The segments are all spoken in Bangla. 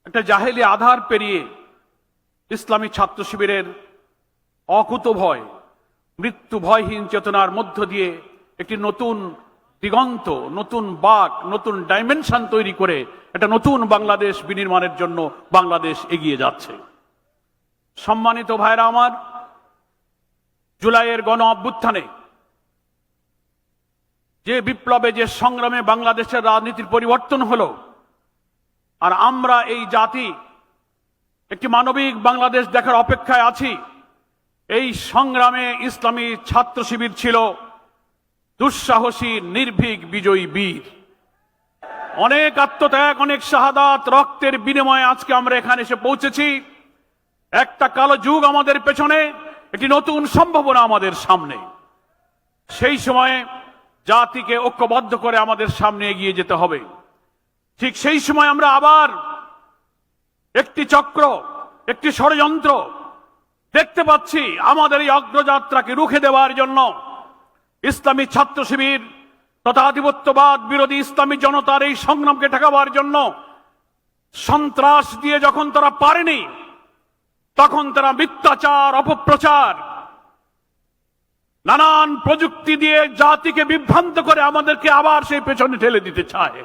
একটা জাহেলি আধার পেরিয়ে ইসলামী ছাত্র শিবিরের অকুতভয় মৃত্যু ভয়হীন চেতনার মধ্য দিয়ে একটি নতুন দিগন্ত, নতুন বাক, নতুন ডাইমেনশন তৈরি করে একটা নতুন বাংলাদেশ বিনির্মাণের জন্য বাংলাদেশ এগিয়ে যাচ্ছে। সম্মানিত ভাইরা আমার, জুলাইয়ের গণ অভ্যুত্থানে যে বিপ্লবে, যে সংগ্রামে বাংলাদেশের রাজনীতির পরিবর্তন হলো, আর আমরা এই জাতি একটি মানবিক বাংলাদেশ দেখার অপেক্ষায় আছি। এই সংগ্রামে ইসলামী ছাত্র শিবির ছিল দুঃসাহসী, নির্ভীক, বিজয়ী বীর। অনেক আত্মত্যাগ, অনেক শাহাদাত, রক্তের বিনিময়ে আজকে আমরা এখানে এসে পৌঁছেছি। একটা কালো যুগ আমাদের পেছনে, একটি নতুন সম্ভাবনা আমাদের সামনে। সেই সময়ে জাতিকে ঐক্যবদ্ধ করে আমাদের সামনে এগিয়ে যেতে হবে। ঠিক সেই সময় আমরা আবার একটি চক্র, একটি ষড়যন্ত্র দেখতে পাচ্ছি। আমাদের এই অগ্রযাত্রাকে রুখে দেওয়ার জন্য ইসলামী ছাত্র শিবির তথা আধিপত্যবাদ বিরোধী ইসলামী জনতার এই সংগ্রামকে ঠেকাবার জন্য সন্ত্রাস দিয়ে যখন তারা পারেনি, তখন তারা মিথ্যাচার, অপপ্রচার, নানান প্রযুক্তি দিয়ে জাতিকে বিভ্রান্ত করে আমাদেরকে আবার সেই পেছনে ঠেলে দিতে চায়।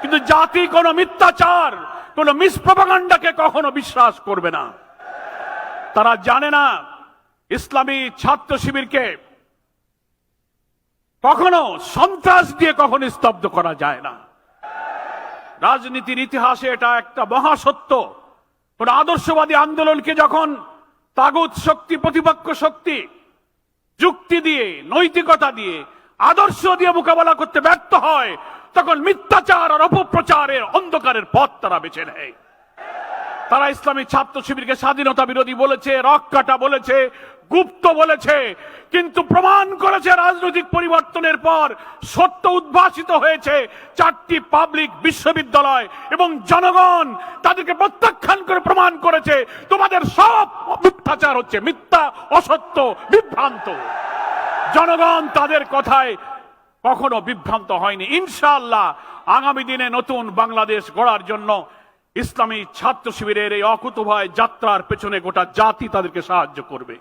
কিন্তু জাতি কোন মিথ্যাচার, কোন মিসপ্রপাগান্ডাকে কখনো বিশ্বাস করবে না। তারা জানে না ইসলামী ছাত্র শিবিরকে কখনো সন্ত্রাস দিয়ে কখনো স্তব্ধ করা যায় না। রাজনীতির ইতিহাসে এটা একটা মহাসত্য। কোন আদর্শবাদী আন্দোলনকে যখন তাগুত শক্তি, প্রতিপক্ষ শক্তি যুক্তি দিয়ে, নৈতিকতা দিয়ে, আদর্শ দিয়ে মোকাবেলা করতে ব্যর্থ হয়, তখন মিথ্যাচার আর অপপ্রচারের অন্ধকারের পথ তারা বেছে নেয়। তারা ইসলামী ছাত্র শিবিরকে স্বাধীনতা বিরোধী বলেছে, রক কাটা বলেছে, গুপ্ত বলেছে, কিন্তু প্রমাণ করেছে রাজনৈতিক পরিবর্তনের পর সত্য উদ্ভাসিত হয়েছে। 4টি পাবলিক বিশ্ববিদ্যালয় এবং জনগণ তাদেরকে প্রত্যাখ্যান করে প্রমাণ করেছে তোমাদের সব মিথ্যাচার হচ্ছে, মিথ্যা, অসত্য, বিভ্রান্ত। জনগণ তাদের কথায় কখনো বিভ্রান্ত হয়নি। ইনশাআল্লাহ আগামী দিনে নতুন বাংলাদেশ গড়ার জন্য ইসলামী ছাত্র শিবিরের এই অকুতোভয় যাত্রার পেছনে গোটা জাতি তাদেরকে সাহায্য করবে।